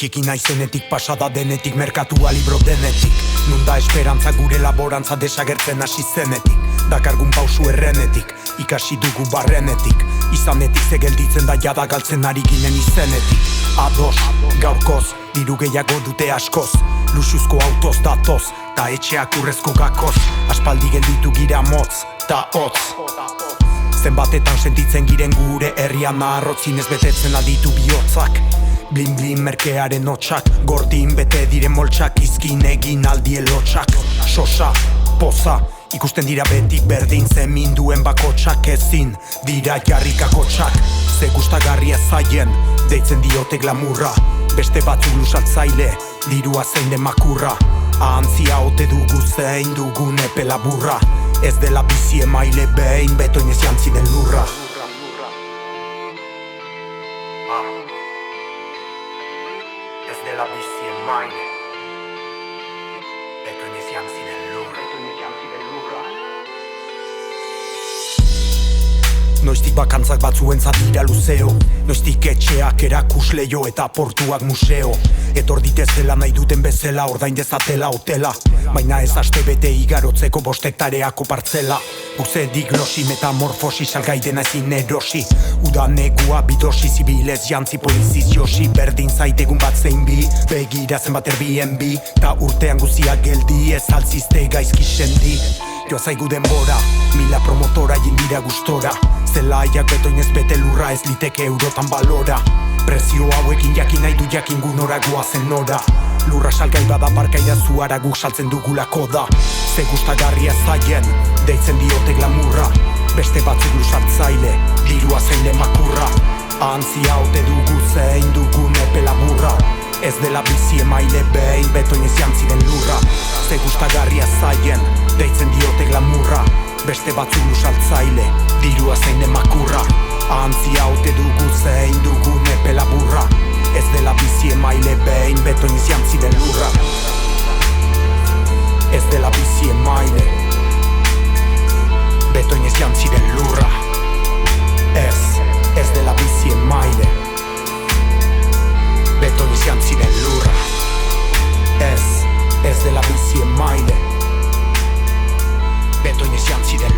gaizkiekin naizenetik, pasada denetik, merkatua libro denetik. Nun da esperantza gure laborantza desagertzen hasi zenetik. Dakargun pausu errenetik, ikasi dugu barrenetik. Izanetik ze gelditzen da jada galtzen ari ginen izenetik. Ados, gaurkoz, diru gehiago dute askoz. Luxuzko autoz datoz, ta etxeak urrezko gakoz. Aspaldi gelditu gira motz, ta hotz. Zenbatetan sentitzen giren gure herrian arrotzin ez betetzen alditu bihotzak. Blin blin merkearen hotxak, gordin bete diren moltsak, izkin egin aldie lotxak. Sosa, poza, ikusten dira beti berdin zeminduen bakotxak, ezin dira jarrikakotxak. Ze gustagarria zaien, deitzen diote glamurra. Beste batzuk lusatzaile, dirua zein den makurra. Ahantzia ote dugu zein dugun epe laburra. Ez dela bizi emaile behin, betoinez jantzi den lurra. Ez dela bizi emaile, betoinez jantzi den lurra. Noiztik bakantzak batzuentzat dira luzeo, noiztik etxeak erakusleio eta portuak museo. Etor ditezela nahi duten bezala, ordain dezatela hotela. Baina ez aste bete igarotzeko 5 hektareako partzela. Buzedik losi, metamorfosi, salgai dena ezin erosi. Uda negua, bidosi, zibilez, jantzi, poliziz, josi. Berdin zaitegun bat zein bi, begira zenbat Airbnb. Ta urtean guziak geldi, ez altzizte gaizki sendi. Joa zaigu denbora, mila promotora jindira gustora. Zelaiak betoinez bete lurra, ez liteke eurotan balora. Prezio hauekin jakin nahi du jakin gunora goazen nora. Lurra salgai bada barkaida zuara guk saltzen dugulako da. Ze gustagarria zaien, deitzen diote glamurra. Beste batzuk lusartzaile, dirua zein den makurra. Ahantzia ote dugu zein dugun epe laburra. Ez dela bizi emaile behin, betoinez jantzi den lurra. Ze gustagarria zaien, deitzen diote glamurra. Beste batzuk lusartzaile, dirua zein den makurra. Ahantzia ote dugu zein dugun epe laburra. Ez dela bizi emaile behin, betoinez jantzi den lurra. Ez dela bizi emaile, betoinez jantzi den lurra. Ez dela bizi emaile, betoinez jantzi den lurra. Ez dela bizi emaile, betoinez jantzi den lurra.